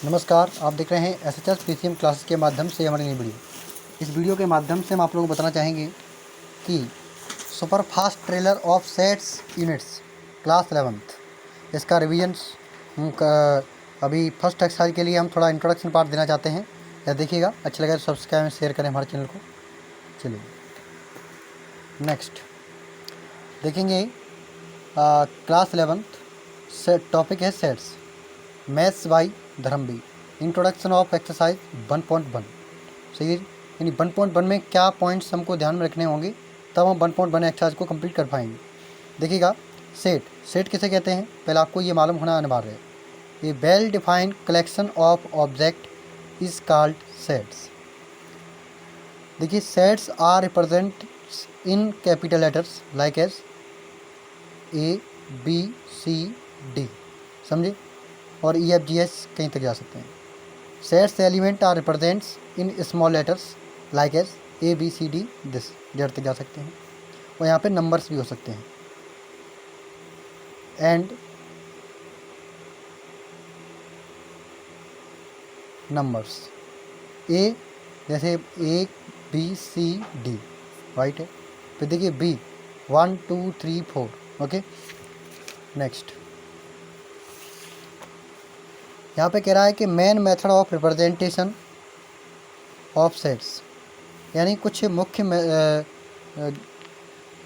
नमस्कार, आप देख रहे हैं एसएचएस पीसीएम क्लासेस के माध्यम से हमारी नई वीडियो। इस वीडियो के माध्यम से हम आप लोगों को बताना चाहेंगे कि super fast trailer of sets units class 11th इसका रिवीजन्स अभी फर्स्ट एक्सरसाइज के लिए हम थोड़ा इंट्रोडक्शन पार्ट देना चाहते हैं। या देखिएगा, अच्छा लगे तो सब्सक्राइब और शेयर करें हमारे चैनल को। चलिए नेक्स्ट देखेंगे। क्लास 11th से टॉपिक है सेट्स, मैथ्स बाई धर्मबी, इंट्रोडक्शन ऑफ एक्सरसाइज 1.1। सही है, यानी 1.1 में क्या पॉइंट्स हमको ध्यान में रखने होंगे, तब हम 1.1 एक्सरसाइज को कंप्लीट कर पाएंगे। देखिएगा, सेट किसे कहते हैं, पहले आपको ये मालूम होना अनिवार्य है। ये well defined collection of object is called sets. देखिए, sets are represent in capital letters like as ABCD, समझे, और EFGH कहीं तक जा सकते हैं। Sets element are represents in small letters like as ABCD this, डेढ़ तक जा सकते हैं। और यहाँ पे नंबर्स भी हो सकते हैं। एंड नंबर्स ए, जैसे ABCD राइट है। फिर देखिए B 1 2 3 4। ओके, नेक्स्ट यहाँ पे कह रहा है कि main method of representation of sets, यानी कुछ मुख्य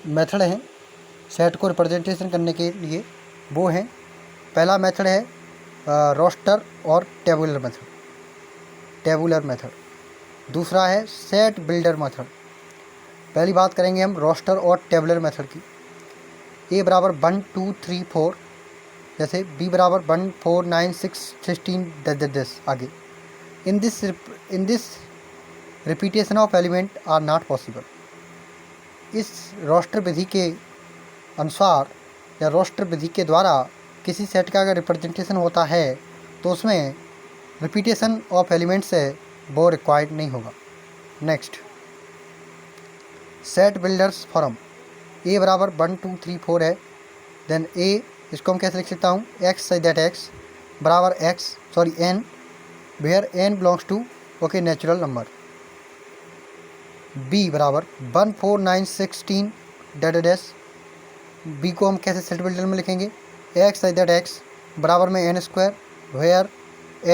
मेथड हैं सेट को रिप्रेजेंटेशन करने के लिए। वो हैं, पहला मेथड है रोस्टर और टेबुलर मेथड। दूसरा है सेट बिल्डर मेथड। पहली बात करेंगे हम रोस्टर और टेबुलर मेथड की। A बराबर 1 2 3 4, जैसे B बराबर 1 4 9 6 16 10 आगे। In this repetition of element are not possible. इस रोस्टर विधि के अनुसार या रोस्टर विधि के द्वारा किसी सेट का अगर रिप्रेजेंटेशन होता है तो उसमें रिपीटेशन ऑफ एलिमेंट्स है वो रिक्वायर्ड नहीं होगा। Next, set builders form. A बराबर 1 2 3 4 है। देन A, इसको हम कैसे लिख सकता हूँ, x सच दैट x बराबर n where n belongs to okay natural number. B बराबर 1 4 9 16 डैश। B को हम कैसे सेट बिल्डर में लिखेंगे, x सच दैट x बराबर में n square where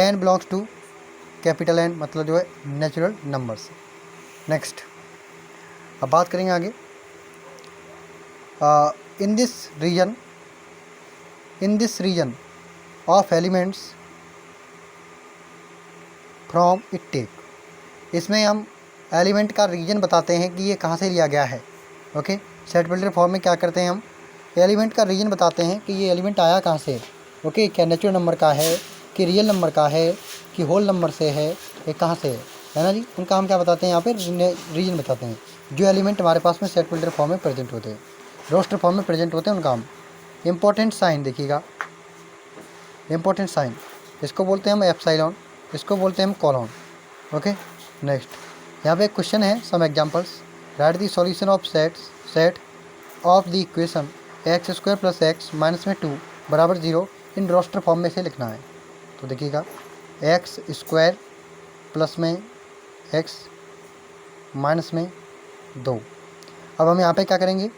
n belongs to capital N, मतलब जो है नेचुरल नंबर्स। नेक्स्ट, अब बात करेंगे आगे। In this reason of elements from it take, इसमें हम एलिमेंट का रीजन बताते हैं कि ये कहाँ से लिया गया है। ओके, सेट बिल्डर फॉर्म में क्या करते हैं, हम एलिमेंट का रीजन बताते हैं कि ये एलिमेंट आया कहाँ से। ओके, क्या नेचुरल नंबर का है, कि रियल नंबर का है, कि होल नंबर से है, ये कहाँ से है ना जी। उनका हम क्या बताते हैं, यहाँ पे रीजन बताते हैं। जो एलिमेंट हमारे पास में सेट बिल्डर फॉर्म में प्रेजेंट होते हैं, रोस्टर फॉर्म में प्रेजेंट होते हैं, उनका हम इम्पोर्टेंट साइन। देखिएगा, इम्पोर्टेंट साइन, इसको बोलते हैं हम एप्सिलॉन, इसको बोलते हैं हम कॉलन। ओके, नेक्स्ट, यहाँ पे एक क्वेश्चन है, some examples. Write the solution of set of the equation x square plus x minus में 2 बराबर 0 इन रोस्टर फॉर्म में से लिखना है। तो देखिएगा, एक्स स्क्वायर प्लस में एक्स माइनस में 2। अब हम यहाँ पे क्या करेंगे,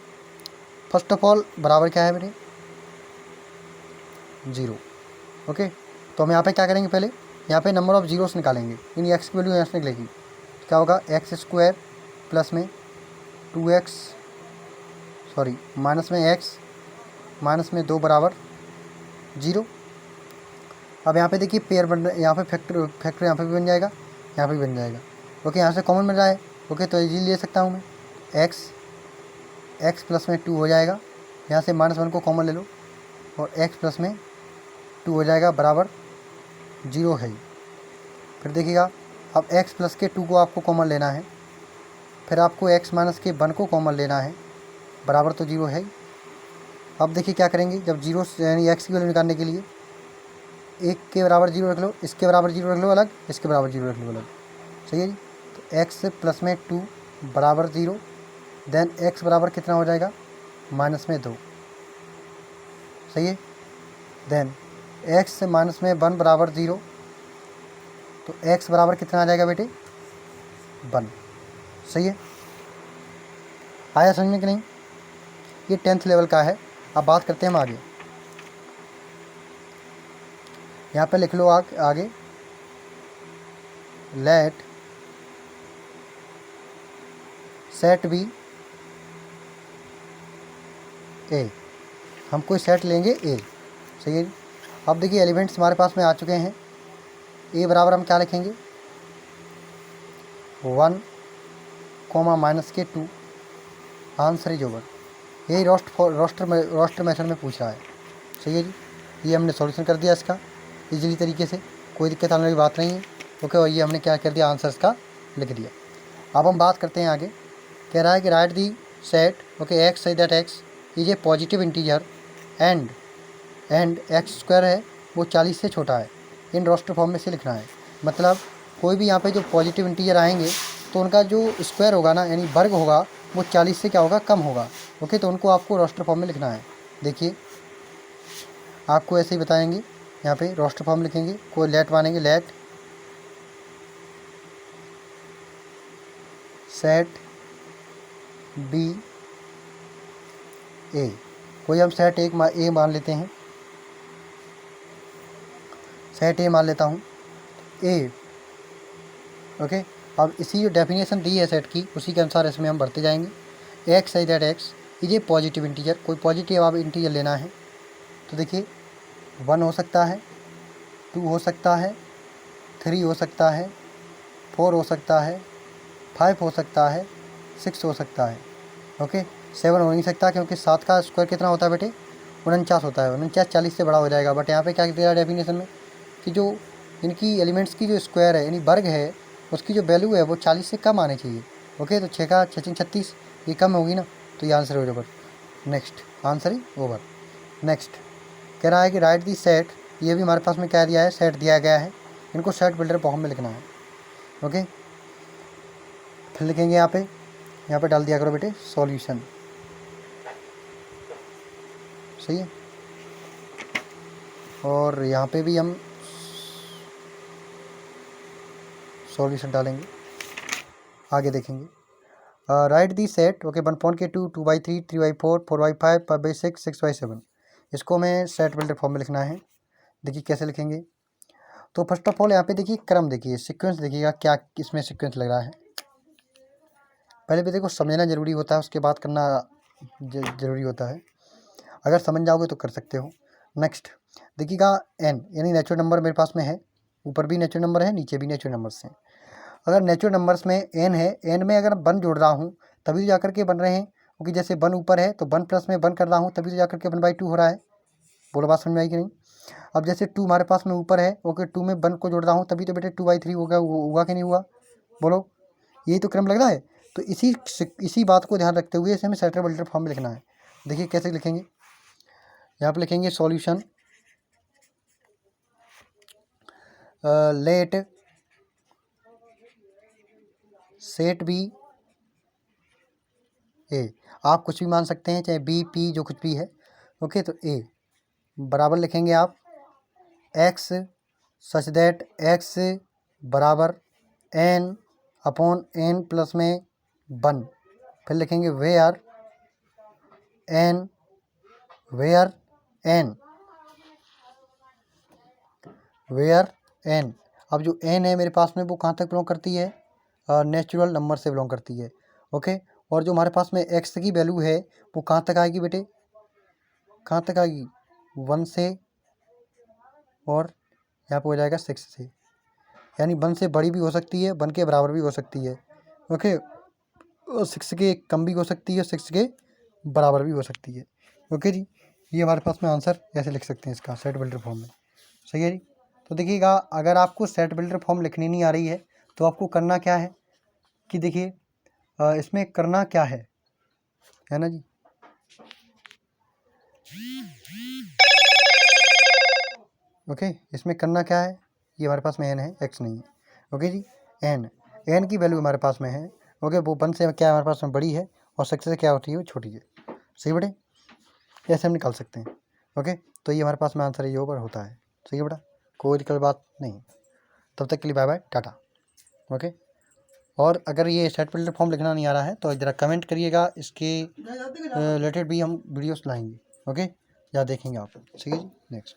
फर्स्ट ऑफ ऑल बराबर क्या है मेरे, 0। ओके, तो हम यहाँ पे क्या करेंगे, पहले यहाँ पे नंबर ऑफ जीरोस निकालेंगे, इन एक्स की वैल्यू यहाँ से निकलेगी। क्या होगा, एक्स स्क्वायर प्लस में 2x माइनस में एक्स माइनस में 2 बराबर 0। अब यहाँ पे देखिए पेयर बन रहा है, यहाँ पे फैक्टर यहाँ पे भी बन जाएगा, यहाँ पे भी बन जाएगा। ओके, यहाँ से कॉमन मिल रहा है। ओके, तो इजीली ले सकता हूँ मैं, एक्स प्लस में 2 हो जाएगा, यहाँ से -1 को कॉमन ले लो और x प्लस में 2 हो जाएगा बराबर 0 है। फिर देखिएगा, अब x प्लस के 2 को आपको कॉमन लेना है, फिर आपको x माइनस के 1 को कॉमन लेना है, बराबर तो 0 है। अब देखिए क्या करेंगे, जब 0 यानी x की वैल्यू निकालने के लिए 1 के बराबर 0 रख लो, इसके बराबर 0 रख लो अलग, इसके बराबर 0 रख लो अलग। सही है जी। तो x प्लस में 2 बराबर 0, देन x बराबर कितना हो जाएगा, -2। सही है। देन x माइनस में 1 बराबर 0, तो x बराबर कितना आ जाएगा बेटे 1। सही है, आया समझ में कि नहीं। ये 10th लेवल का है। अब बात करते हैं हम आगे। यहाँ पे लिख लो आगे लेट सेट बी ए। हम कोई सेट लेंगे ए। सही है। अब देखिए एलिमेंट्स हमारे पास में आ चुके हैं। ए बराबर हम क्या लिखेंगे 1 -2। Answer is over. यही रोस्टर मेथड में पूछ रहा है। सही है जी, ये हमने सॉल्यूशन कर दिया इसका इजीली तरीके से, कोई दिक्कत आने वाली बात नहीं है। ओके, और ये हमने क्या कर दिया आंसर इसका लिख दिया। अब हम बात करते हैं आगे। कह रहा है कि राइट दी सेट ओके एक्स सही that x is a positive integer and x square है वो 40 से छोटा है। इन रोस्टर फॉर्म में से लिखना है। मतलब कोई भी यहाँ पे जो पॉजिटिव इंटीजर आएंगे तो उनका जो स्क्वायर होगा ना यानी वर्ग होगा वो 40 से क्या होगा कम होगा। ओके, तो उनको आपको रोस्टर फॉर्म में लिखना है। देखिए आपको ऐसे ही बताएंगे, यहाँ पे रोस्टर फॉर्म लिखेंगे, कोई लेट मानेंगे लेट सेट बी ए। कोई हम सेट ए मान लेते हैं, सेट ए मान लेता हूँ ए। ओके, अब इसी जो डेफिनेशन दी है सेट की उसी के अनुसार इसमें हम बढ़ते जाएंगे। एक्स सही that x is a positive integer. कोई पॉजिटिव आप इंटीजर लेना है तो देखिए 1 हो सकता है, 2 हो सकता है, 3 हो सकता है, 4 हो सकता है, 5 हो सकता है, 6 हो सकता है। ओके, 7 हो नहीं सकता क्योंकि 7 का स्क्वायर कितना होता है बेटे 49 होता है। 49 40 से बड़ा हो जाएगा। बट यहाँ पे क्या दिया डेफिनेशन में कि जो इनकी एलिमेंट्स की जो स्क्वायर है यानी वर्ग है उसकी जो वैल्यू है वो 40 से कम आनी चाहिए। ओके, तो 6 का 6 36 ये कम होगी ना, तो ये आंसर हो ओवर। नेक्स्ट आंसर ही ओवर। नेक्स्ट कह रहा है कि राइट दी सेट, ये भी हमारे पास में क्या दिया है सेट दिया गया है। इनको सेट बिल्डर फॉर्म में लिखना है। ओके, फिर लिखेंगे यहाँ पे डाल दिया करो बेटे सॉल्यूशन। सही है, और यहाँ पे भी हम सॉल्यूशन डालेंगे, आगे देखेंगे। राइट दी सेट ओके 1.2 2/3 3/4 4/5 5/6 6/7। इसको हमें सेट बिल्डर फॉर्म में लिखना है। देखिए कैसे लिखेंगे। तो फर्स्ट ऑफ ऑल यहाँ पे देखिए क्रम देखिए सीक्वेंस देखिएगा क्या इसमें सीक्वेंस लग रहा है। पहले भी देखो समझना ज़रूरी होता है, उसके बाद करना ज़रूरी होता है। अगर समझ जाओगे तो कर सकते हो। नेक्स्ट देखिएगा n यानी नेचुरल नंबर मेरे पास में है, ऊपर भी नेचुरल नंबर है नीचे भी नेचुरल नंबर्स हैं। अगर नेचुरल नंबर्स में n है, n में अगर 1 जोड़ रहा हूँ तभी तो जाकर के बन रहे हैं, क्योंकि जैसे 1 ऊपर है तो 1 प्लस में 1 कर रहा हूँ तभी तो जाकर के 1/2 हो रहा है। बोलो बात समझ में आई कि नहीं। अब जैसे 2 हमारे पास में ऊपर है ओके 2 में 1 को जोड़ रहा हूँ तभी तो बेटे 2/3 होगा, हुआ कि नहीं हुआ बोलो। यही तो क्रम लग रहा है। तो इसी बात को ध्यान रखते हुए इसे हमें सेट बिल्डर फॉर्म में लिखना है। देखिए कैसे लिखेंगे। यहाँ पर लिखेंगे सॉल्यूशन लेट सेट बी ए। आप कुछ भी मान सकते हैं, चाहे बी पी जो कुछ भी है। ओके, तो ए बराबर लिखेंगे आप एक्स सच दैट एक्स बराबर n अपॉन n प्लस में 1। फिर लिखेंगे वेयर n अब जो n है मेरे पास में वो कहाँ तक बिलोंग करती है नेचुरल नंबर से बिलोंग करती है। ओके, और जो हमारे पास में x की वैल्यू है वो कहाँ तक आएगी बेटे, कहाँ तक आएगी 1 से, और यहाँ पे हो जाएगा 6 से। यानी 1 से बड़ी भी हो सकती है, 1 के बराबर भी हो सकती है। ओके, 6 के कम भी हो सकती है, 6 के बराबर भी हो सकती है। ओके जी, ये हमारे पास में आंसर ऐसे लिख सकते हैं इसका सेट बिल्डर फॉर्म में। सही है जी। तो देखिएगा अगर आपको सेट बिल्डर फॉर्म लिखनी नहीं आ रही है तो आपको करना क्या है कि देखिए इसमें करना क्या है ना जी। ओके, इसमें करना क्या है, ये हमारे पास में n है x नहीं है। ओके जी, n की वैल्यू हमारे पास में है। ओके, वो 1 से क्या हमारे पास में बड़ी है और 6 से क्या होती है वो छोटी है। सही बेटे, ऐसे हम निकाल सकते हैं। ओके, तो ये हमारे पास में आंसर ये ऊपर होता है। सही है बेटा, कोई दिक्कत बात नहीं। तब तक के लिए बाय बाय, टाटा। ओके, और अगर ये सेट फिल्टर फॉर्म लिखना नहीं आ रहा है तो ज़रा कमेंट करिएगा, इसके रिलेटेड भी हम वीडियोस लाएंगे। ओके, या देखेंगे आप। ठीक है जी, नेक्स्ट।